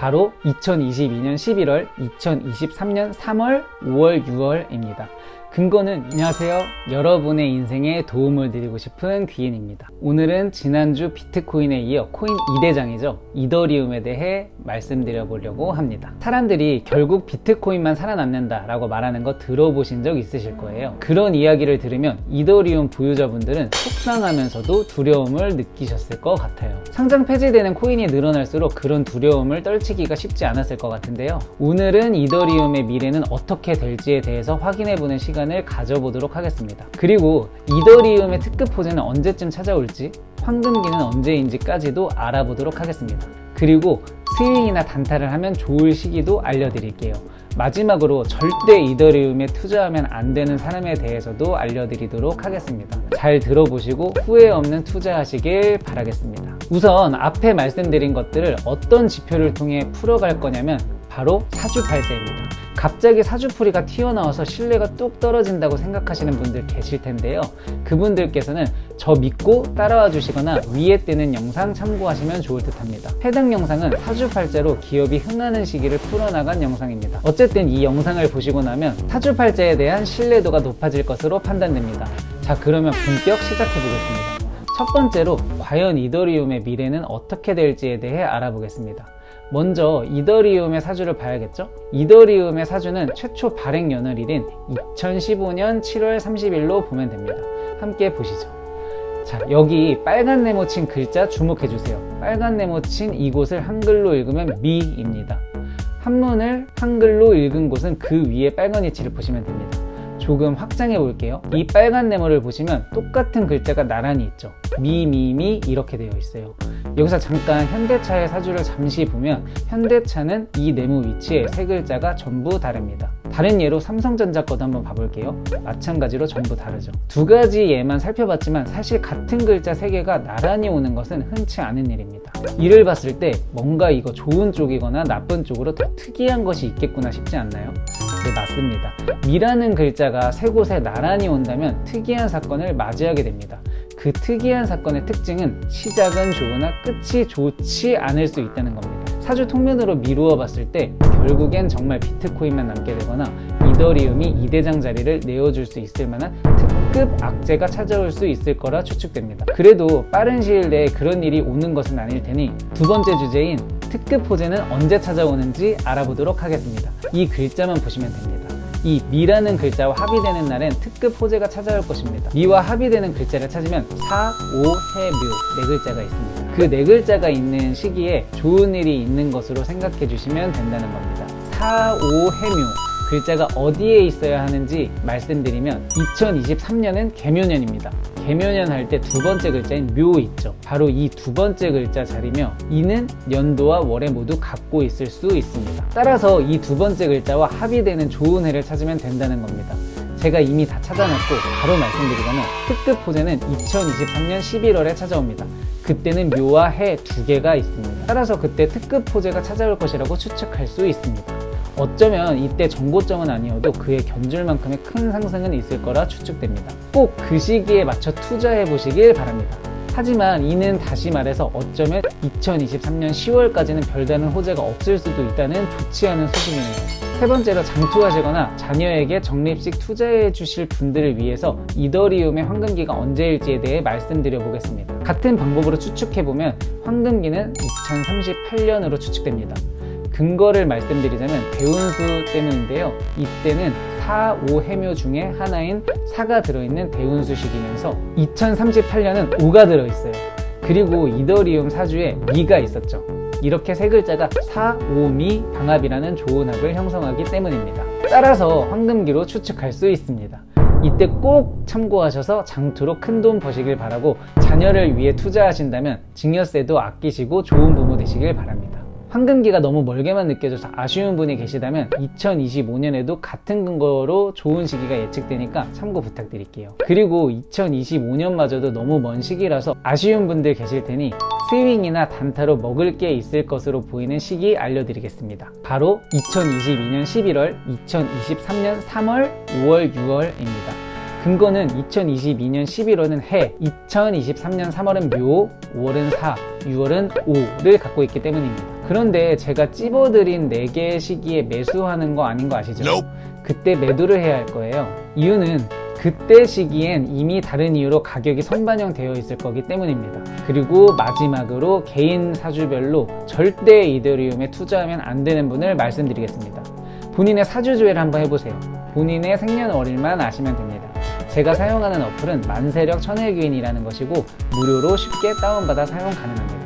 바로 2022년 11월, 2023년 3월, 5월, 6월입니다. 근거는 안녕하세요. 여러분의 인생에 도움을 드리고 싶은 귀인입니다. 오늘은 지난주 비트코인에 이어 코인 2대장이죠. 이더리움에 대해 말씀드려 보려고 합니다. 사람들이 결국 비트코인만 살아남는다 라고 말하는 거 들어보신 적 있으실 거예요. 그런 이야기를 들으면 이더리움 보유자분들은 속상하면서도 두려움을 느끼셨을 것 같아요. 상장 폐지되는 코인이 늘어날수록 그런 두려움을 떨치기가 쉽지 않았을 것 같은데요. 오늘은 이더리움의 미래는 어떻게 될지에 대해서 확인해보는 시간을 가져보도록 하겠습니다. 그리고 이더리움의 특급 호재는 언제쯤 찾아올지, 황금기는 언제인지까지도 알아보도록 하겠습니다. 그리고 스윙이나 단타를 하면 좋을 시기도 알려드릴게요. 마지막으로 절대 이더리움에 투자하면 안 되는 사람에 대해서도 알려드리도록 하겠습니다. 잘 들어보시고 후회 없는 투자하시길 바라겠습니다. 우선 앞에 말씀드린 것들을 어떤 지표를 통해 풀어갈 거냐면 바로 사주팔자입니다. 갑자기 사주풀이가 튀어나와서 신뢰가 뚝 떨어진다고 생각하시는 분들 계실 텐데요. 그분들께서는 저 믿고 따라와 주시거나 위에 뜨는 영상 참고하시면 좋을 듯 합니다. 해당 영상은 사주팔자로 기업이 흥하는 시기를 풀어나간 영상입니다. 어쨌든 이 영상을 보시고 나면 사주팔자에 대한 신뢰도가 높아질 것으로 판단됩니다. 자, 그러면 본격 시작해 보겠습니다. 첫 번째로 과연 이더리움의 미래는 어떻게 될지에 대해 알아보겠습니다. 먼저 이더리움의 사주를 봐야겠죠? 이더리움의 사주는 최초 발행 연월일인 2015년 7월 30일로 보면 됩니다. 함께 보시죠. 자, 여기 빨간 네모 친 글자 주목해 주세요. 빨간 네모 친 이곳을 한글로 읽으면 미입니다. 한문을 한글로 읽은 곳은 그 위에 빨간 위치를 보시면 됩니다. 조금 확장해 볼게요. 이 빨간 네모를 보시면 똑같은 글자가 나란히 있죠. 미 이렇게 되어 있어요. 여기서 잠깐 현대차의 사주를 잠시 보면 현대차는 이 네모 위치에 세 글자가 전부 다릅니다. 다른 예로 삼성전자 거도 한번 봐볼게요. 마찬가지로 전부 다르죠. 두 가지 예만 살펴봤지만 사실 같은 글자 세 개가 나란히 오는 것은 흔치 않은 일입니다. 이를 봤을 때 뭔가 이거 좋은 쪽이거나 나쁜 쪽으로 더 특이한 것이 있겠구나 싶지 않나요? 네, 맞습니다. 미라는 글자가 세 곳에 나란히 온다면 특이한 사건을 맞이하게 됩니다. 그 특이한 사건의 특징은 시작은 좋으나 끝이 좋지 않을 수 있다는 겁니다. 사주 통면으로 미루어 봤을 때 결국엔 정말 비트코인만 남게 되거나 이더리움이 2대장 자리를 내어줄 수 있을 만한 특급 악재가 찾아올 수 있을 거라 추측됩니다. 그래도 빠른 시일 내에 그런 일이 오는 것은 아닐 테니 두 번째 주제인 특급 호재는 언제 찾아오는지 알아보도록 하겠습니다. 이 글자만 보시면 됩니다. 이 미라는 글자와 합의되는 날엔 특급 호재가 찾아올 것입니다. 미와 합의되는 글자를 찾으면 사, 오, 해, 묘 네 글자가 있습니다. 그 네 글자가 있는 시기에 좋은 일이 있는 것으로 생각해 주시면 된다는 겁니다. 사, 오, 해, 묘 글자가 어디에 있어야 하는지 말씀드리면 2023년은 개묘년입니다. 개묘년 할 때 두 번째 글자인 묘 있죠. 바로 이 두 번째 글자 자리며 이는 연도와 월에 모두 갖고 있을 수 있습니다. 따라서 이 두 번째 글자와 합의되는 좋은 해를 찾으면 된다는 겁니다. 제가 이미 다 찾아놨고 바로 말씀드리자면 특급 호재는 2023년 11월에 찾아옵니다. 그때는 묘와 해 두 개가 있습니다. 따라서 그때 특급 호재가 찾아올 것이라고 추측할 수 있습니다. 어쩌면 이때 정고점은 아니어도 그에 견줄 만큼의 큰 상승은 있을 거라 추측됩니다. 꼭 그 시기에 맞춰 투자해 보시길 바랍니다. 하지만 이는 다시 말해서 어쩌면 2023년 10월까지는 별다른 호재가 없을 수도 있다는 좋지 않은 소식이네요. 세 번째로 장투하시거나 자녀에게 적립식 투자해 주실 분들을 위해서 이더리움의 황금기가 언제일지에 대해 말씀드려 보겠습니다. 같은 방법으로 추측해보면 황금기는 2038년으로 추측됩니다. 근거를 말씀드리자면 대운수 때문인데요. 이때는 사, 오, 해묘 중에 하나인 사가 들어있는 대운수식이면서 2038년은 5가 들어있어요. 그리고 이더리움 사주에 미가 있었죠. 이렇게 세 글자가 사, 오, 미 방합이라는 좋은 합을 형성하기 때문입니다. 따라서 황금기로 추측할 수 있습니다. 이때 꼭 참고하셔서 장투로 큰 돈 버시길 바라고 자녀를 위해 투자하신다면 증여세도 아끼시고 좋은 부모 되시길 바랍니다. 황금기가 너무 멀게만 느껴져서 아쉬운 분이 계시다면 2025년에도 같은 근거로 좋은 시기가 예측되니까 참고 부탁드릴게요. 그리고 2025년마저도 너무 먼 시기라서 아쉬운 분들 계실 테니 스윙이나 단타로 먹을 게 있을 것으로 보이는 시기 알려드리겠습니다. 바로 2022년 11월, 2023년 3월, 5월, 6월입니다. 근거는 2022년 11월은 해, 2023년 3월은 묘, 5월은 사, 6월은 오를 갖고 있기 때문입니다. 그런데 제가 찝어드린 4개의 시기에 매수하는 거 아닌 거 아시죠? 그때 매도를 해야 할 거예요. 이유는 그때 시기엔 이미 다른 이유로 가격이 선반영되어 있을 거기 때문입니다. 그리고 마지막으로 개인 사주별로 절대 이더리움에 투자하면 안 되는 분을 말씀드리겠습니다. 본인의 사주조회를 한번 해보세요. 본인의 생년월일만 아시면 됩니다. 제가 사용하는 어플은 만세력 천일귀인이라는 것이고 무료로 쉽게 다운받아 사용 가능합니다.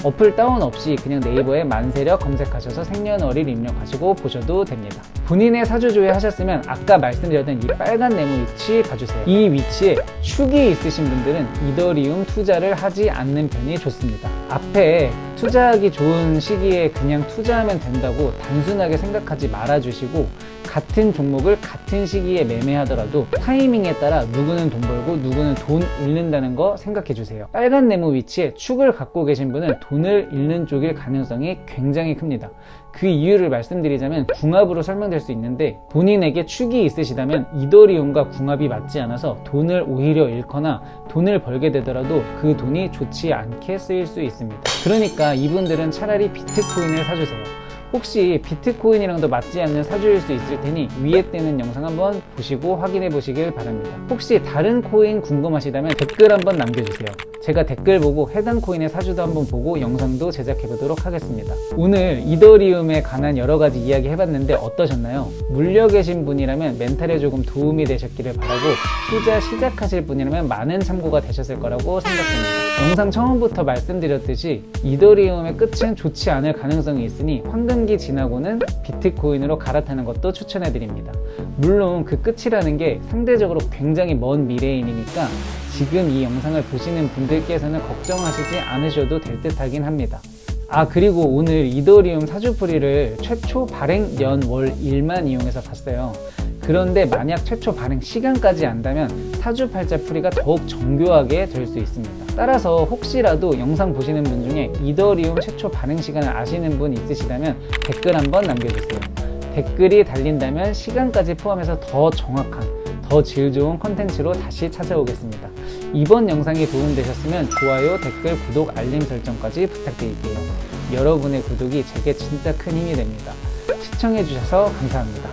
어플 다운 없이 그냥 네이버에 만세력 검색하셔서 생년월일 입력하시고 보셔도 됩니다. 본인의 사주조회 하셨으면 아까 말씀드렸던 이 빨간 네모 위치 봐주세요. 이 위치에 축이 있으신 분들은 이더리움 투자를 하지 않는 편이 좋습니다. 앞에 투자하기 좋은 시기에 그냥 투자하면 된다고 단순하게 생각하지 말아주시고 같은 종목을 같은 시기에 매매하더라도 타이밍에 따라 누구는 돈 벌고 누구는 돈 잃는다는 거 생각해 주세요. 빨간 네모 위치에 축을 갖고 계신 분은 돈을 잃는 쪽일 가능성이 굉장히 큽니다. 그 이유를 말씀드리자면 궁합으로 설명될 수 있는데 본인에게 축이 있으시다면 이더리움과 궁합이 맞지 않아서 돈을 오히려 잃거나 돈을 벌게 되더라도 그 돈이 좋지 않게 쓰일 수 있습니다. 그러니까 이분들은 차라리 비트코인을 사주세요. 혹시 비트코인이랑도 맞지 않는 사주일 수 있을 테니 위에 뜨는 영상 한번 보시고 확인해 보시길 바랍니다. 혹시 다른 코인 궁금하시다면 댓글 한번 남겨주세요. 제가 댓글 보고 해당 코인의 사주도 한번 보고 영상도 제작해 보도록 하겠습니다. 오늘 이더리움에 관한 여러 가지 이야기 해봤는데 어떠셨나요? 물려 계신 분이라면 멘탈에 조금 도움이 되셨기를 바라고 투자 시작하실 분이라면 많은 참고가 되셨을 거라고 생각합니다. 영상 처음부터 말씀드렸듯이 이더리움의 끝은 좋지 않을 가능성이 있으니 황금기 지나고는 비트코인으로 갈아타는 것도 추천해드립니다. 물론 그 끝이라는 게 상대적으로 굉장히 먼 미래인이니까 지금 이 영상을 보시는 분들께서는 걱정하시지 않으셔도 될 듯 하긴 합니다. 그리고 오늘 이더리움 사주풀이를 최초 발행 연 월 일만 이용해서 봤어요. 그런데 만약 최초 발행 시간까지 안다면 사주팔자 풀이가 더욱 정교하게 될 수 있습니다. 따라서 혹시라도 영상 보시는 분 중에 이더리움 최초 발행 시간을 아시는 분 있으시다면 댓글 한번 남겨주세요. 댓글이 달린다면 시간까지 포함해서 더 정확한, 더 질 좋은 컨텐츠로 다시 찾아오겠습니다. 이번 영상이 도움되셨으면 좋아요, 댓글, 구독, 알림 설정까지 부탁드릴게요. 여러분의 구독이 제게 진짜 큰 힘이 됩니다. 시청해주셔서 감사합니다.